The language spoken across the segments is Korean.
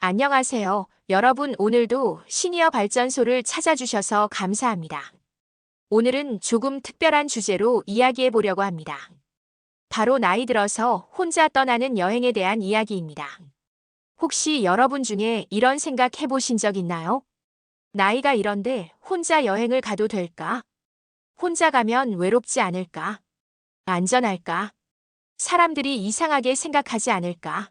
안녕하세요. 여러분, 오늘도 시니어 발전소를 찾아주셔서 감사합니다. 오늘은 조금 특별한 주제로 이야기해 보려고 합니다. 바로 나이 들어서 혼자 떠나는 여행에 대한 이야기입니다. 혹시 여러분 중에 이런 생각 해보신 적 있나요? 나이가 이런데 혼자 여행을 가도 될까? 혼자 가면 외롭지 않을까? 안전할까? 사람들이 이상하게 생각하지 않을까?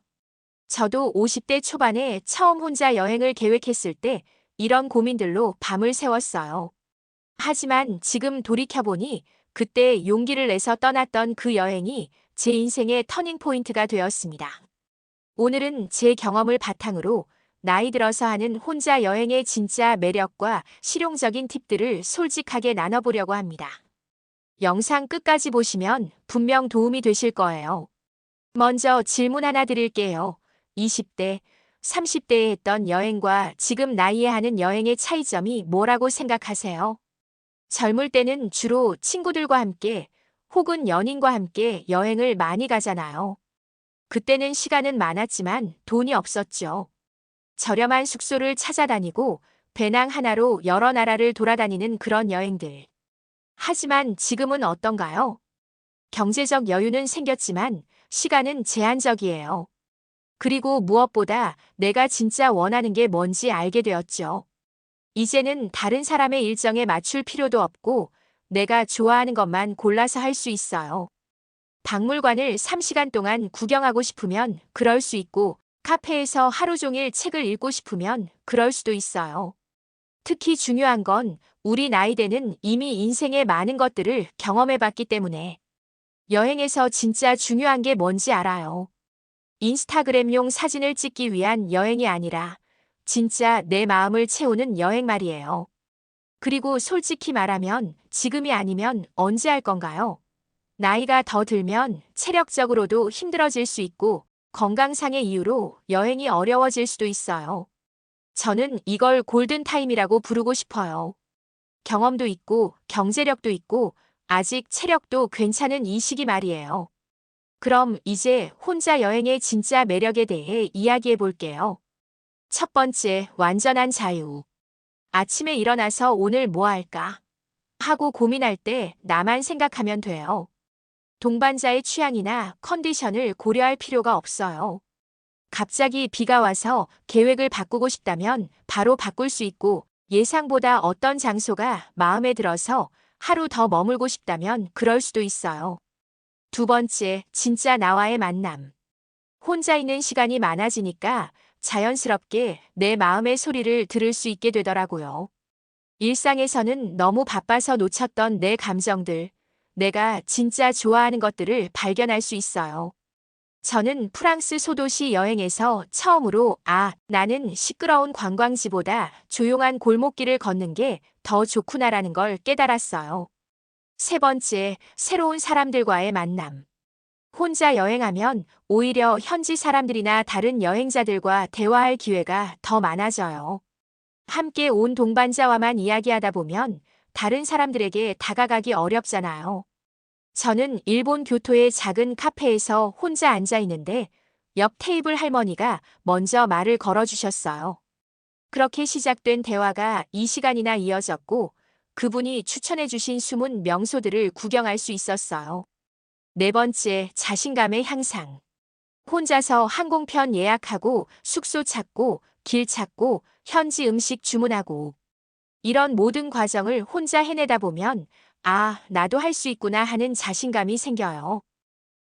저도 50대 초반에 처음 혼자 여행을 계획했을 때 이런 고민들로 밤을 새웠어요. 하지만 지금 돌이켜보니 그때 용기를 내서 떠났던 그 여행이 제 인생의 터닝포인트가 되었습니다. 오늘은 제 경험을 바탕으로 나이 들어서 하는 혼자 여행의 진짜 매력과 실용적인 팁들을 솔직하게 나눠보려고 합니다. 영상 끝까지 보시면 분명 도움이 되실 거예요. 먼저 질문 하나 드릴게요. 20대, 30대에 했던 여행과 지금 나이에 하는 여행의 차이점이 뭐라고 생각하세요? 젊을 때는 주로 친구들과 함께 혹은 연인과 함께 여행을 많이 가잖아요. 그때는 시간은 많았지만 돈이 없었죠. 저렴한 숙소를 찾아다니고 배낭 하나로 여러 나라를 돌아다니는 그런 여행들. 하지만 지금은 어떤가요? 경제적 여유는 생겼지만 시간은 제한적이에요. 그리고 무엇보다 내가 진짜 원하는 게 뭔지 알게 되었죠. 이제는 다른 사람의 일정에 맞출 필요도 없고 내가 좋아하는 것만 골라서 할 수 있어요. 박물관을 3시간 동안 구경하고 싶으면 그럴 수 있고 카페에서 하루 종일 책을 읽고 싶으면 그럴 수도 있어요. 특히 중요한 건 우리 나이대는 이미 인생의 많은 것들을 경험해봤기 때문에 여행에서 진짜 중요한 게 뭔지 알아요. 인스타그램용 사진을 찍기 위한 여행이 아니라 진짜 내 마음을 채우는 여행 말이에요. 그리고 솔직히 말하면 지금이 아니면 언제 할 건가요? 나이가 더 들면 체력적으로도 힘들어질 수 있고 건강상의 이유로 여행이 어려워질 수도 있어요. 저는 이걸 골든타임이라고 부르고 싶어요. 경험도 있고 경제력도 있고 아직 체력도 괜찮은 이 시기 말이에요. 그럼 이제 혼자 여행의 진짜 매력에 대해 이야기해 볼게요. 첫 번째, 완전한 자유. 아침에 일어나서 오늘 뭐 할까? 하고 고민할 때 나만 생각하면 돼요. 동반자의 취향이나 컨디션을 고려할 필요가 없어요. 갑자기 비가 와서 계획을 바꾸고 싶다면 바로 바꿀 수 있고 예상보다 어떤 장소가 마음에 들어서 하루 더 머물고 싶다면 그럴 수도 있어요. 두 번째, 진짜 나와의 만남. 혼자 있는 시간이 많아지니까 자연스럽게 내 마음의 소리를 들을 수 있게 되더라고요. 일상에서는 너무 바빠서 놓쳤던 내 감정들, 내가 진짜 좋아하는 것들을 발견할 수 있어요. 저는 프랑스 소도시 여행에서 처음으로 나는 시끄러운 관광지보다 조용한 골목길을 걷는 게 더 좋구나라는 걸 깨달았어요. 세 번째, 새로운 사람들과의 만남. 혼자 여행하면 오히려 현지 사람들이나 다른 여행자들과 대화할 기회가 더 많아져요. 함께 온 동반자와만 이야기하다 보면 다른 사람들에게 다가가기 어렵잖아요. 저는 일본 교토의 작은 카페에서 혼자 앉아 있는데 옆 테이블 할머니가 먼저 말을 걸어주셨어요. 그렇게 시작된 대화가 2시간이나 이어졌고 그분이 추천해주신 숨은 명소들을 구경할 수 있었어요. 네 번째, 자신감의 향상. 혼자서 항공편 예약하고 숙소 찾고 길 찾고 현지 음식 주문하고 이런 모든 과정을 혼자 해내다 보면 나도 할 수 있구나 하는 자신감이 생겨요.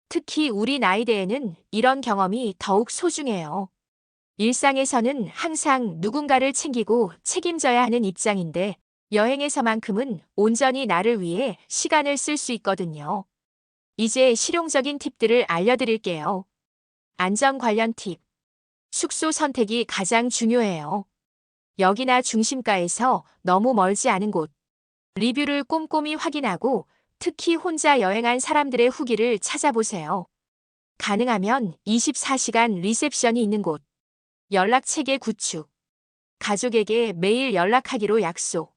특히 우리 나이대에는 이런 경험이 더욱 소중해요. 일상에서는 항상 누군가를 챙기고 책임져야 하는 입장인데 여행에서만큼은 온전히 나를 위해 시간을 쓸 수 있거든요. 이제 실용적인 팁들을 알려드릴게요. 안전 관련 팁. 숙소 선택이 가장 중요해요. 역이나 중심가에서 너무 멀지 않은 곳. 리뷰를 꼼꼼히 확인하고 특히 혼자 여행한 사람들의 후기를 찾아보세요. 가능하면 24시간 리셉션이 있는 곳. 연락체계 구축. 가족에게 매일 연락하기로 약속.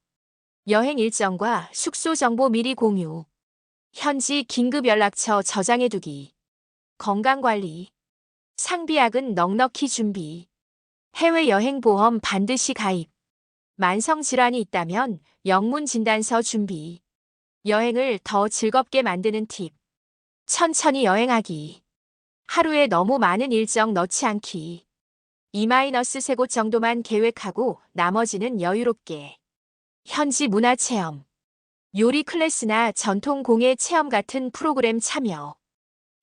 여행 일정과 숙소 정보 미리 공유. 현지 긴급 연락처 저장해두기. 건강관리. 상비약은 넉넉히 준비. 해외여행 보험 반드시 가입. 만성질환이 있다면 영문 진단서 준비. 여행을 더 즐겁게 만드는 팁. 천천히 여행하기. 하루에 너무 많은 일정 넣지 않기. 2-3곳 정도만 계획하고 나머지는 여유롭게. 현지 문화 체험. 요리 클래스나 전통 공예 체험 같은 프로그램 참여.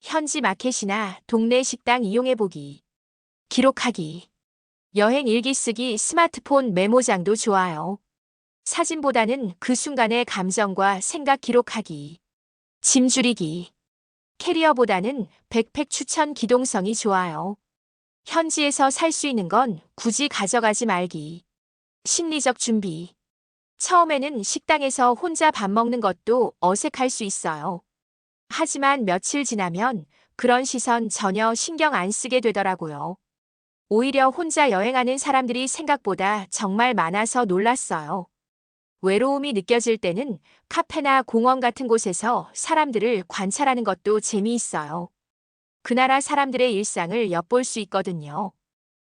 현지 마켓이나 동네 식당 이용해보기. 기록하기. 여행 일기 쓰기 스마트폰 메모장도 좋아요. 사진보다는 그 순간의 감정과 생각 기록하기. 짐 줄이기. 캐리어보다는 백팩 추천 기동성이 좋아요. 현지에서 살 수 있는 건 굳이 가져가지 말기. 심리적 준비. 처음에는 식당에서 혼자 밥 먹는 것도 어색할 수 있어요. 하지만 며칠 지나면 그런 시선 전혀 신경 안 쓰게 되더라고요. 오히려 혼자 여행하는 사람들이 생각보다 정말 많아서 놀랐어요. 외로움이 느껴질 때는 카페나 공원 같은 곳에서 사람들을 관찰하는 것도 재미있어요. 그 나라 사람들의 일상을 엿볼 수 있거든요.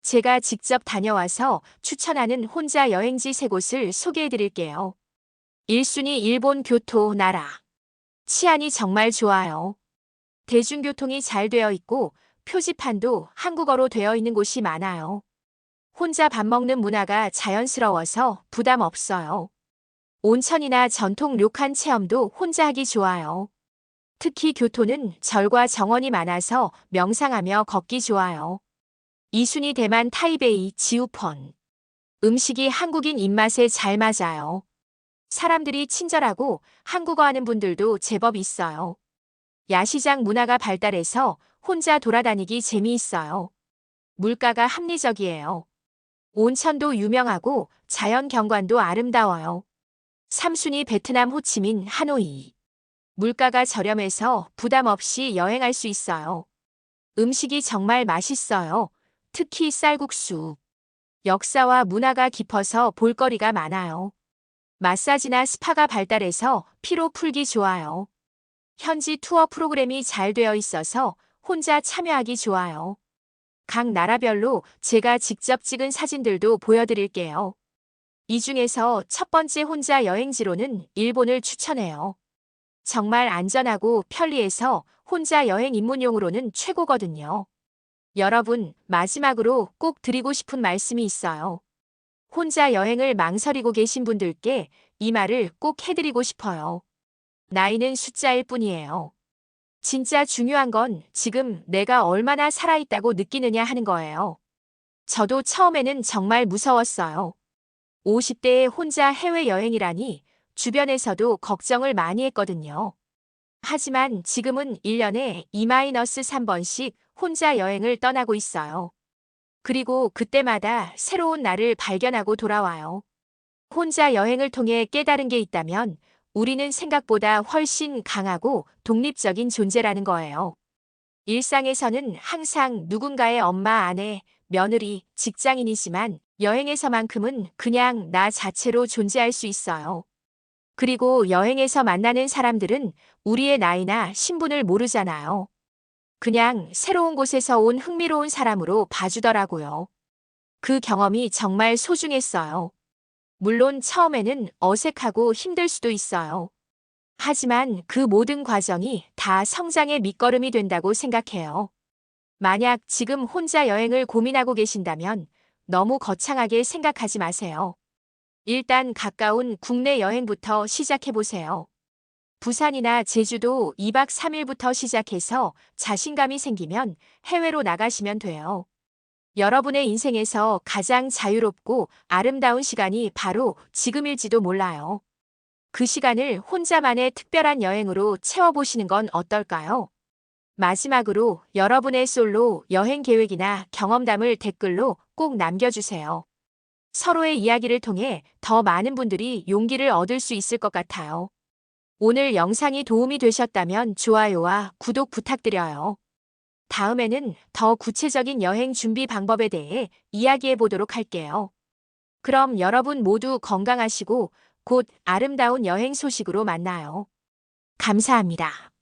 제가 직접 다녀와서 추천하는 혼자 여행지 3곳을 소개해 드릴게요. 1순위 일본 교토 나라. 치안이 정말 좋아요. 대중교통이 잘 되어 있고 표지판도 한국어로 되어 있는 곳이 많아요. 혼자 밥 먹는 문화가 자연스러워서 부담 없어요. 온천이나 전통 료칸 체험도 혼자 하기 좋아요. 특히 교토는 절과 정원이 많아서 명상하며 걷기 좋아요. 2순위 대만 타이베이 지우펀. 음식이 한국인 입맛에 잘 맞아요. 사람들이 친절하고 한국어 하는 분들도 제법 있어요. 야시장 문화가 발달해서 혼자 돌아다니기 재미있어요. 물가가 합리적이에요. 온천도 유명하고 자연 경관도 아름다워요. 3순위 베트남 호치민 하노이. 물가가 저렴해서 부담 없이 여행할 수 있어요. 음식이 정말 맛있어요. 특히 쌀국수. 역사와 문화가 깊어서 볼거리가 많아요. 마사지나 스파가 발달해서 피로 풀기 좋아요. 현지 투어 프로그램이 잘 되어 있어서 혼자 참여하기 좋아요. 각 나라별로 제가 직접 찍은 사진들도 보여드릴게요. 이 중에서 첫 번째 혼자 여행지로는 일본을 추천해요. 정말 안전하고 편리해서 혼자 여행 입문용으로는 최고거든요. 여러분, 마지막으로 꼭 드리고 싶은 말씀이 있어요. 혼자 여행을 망설이고 계신 분들께 이 말을 꼭 해드리고 싶어요. 나이는 숫자일 뿐이에요. 진짜 중요한 건 지금 내가 얼마나 살아있다고 느끼느냐 하는 거예요. 저도 처음에는 정말 무서웠어요. 50대에 혼자 해외여행이라니 주변에서도 걱정을 많이 했거든요. 하지만 지금은 1년에 2-3번씩 혼자 여행을 떠나고 있어요. 그리고 그때마다 새로운 나를 발견하고 돌아와요. 혼자 여행을 통해 깨달은 게 있다면 우리는 생각보다 훨씬 강하고 독립적인 존재라는 거예요. 일상에서는 항상 누군가의 엄마, 아내, 며느리, 직장인이지만 여행에서만큼은 그냥 나 자체로 존재할 수 있어요. 그리고 여행에서 만나는 사람들은 우리의 나이나 신분을 모르잖아요. 그냥 새로운 곳에서 온 흥미로운 사람으로 봐주더라고요. 그 경험이 정말 소중했어요. 물론 처음에는 어색하고 힘들 수도 있어요. 하지만 그 모든 과정이 다 성장의 밑거름이 된다고 생각해요. 만약 지금 혼자 여행을 고민하고 계신다면 너무 거창하게 생각하지 마세요. 일단 가까운 국내 여행부터 시작해보세요. 부산이나 제주도 2박 3일부터 시작해서 자신감이 생기면 해외로 나가시면 돼요. 여러분의 인생에서 가장 자유롭고 아름다운 시간이 바로 지금일지도 몰라요. 그 시간을 혼자만의 특별한 여행으로 채워보시는 건 어떨까요? 마지막으로 여러분의 솔로 여행 계획이나 경험담을 댓글로 꼭 남겨주세요. 서로의 이야기를 통해 더 많은 분들이 용기를 얻을 수 있을 것 같아요. 오늘 영상이 도움이 되셨다면 좋아요와 구독 부탁드려요. 다음에는 더 구체적인 여행 준비 방법에 대해 이야기해 보도록 할게요. 그럼 여러분 모두 건강하시고 곧 아름다운 여행 소식으로 만나요. 감사합니다.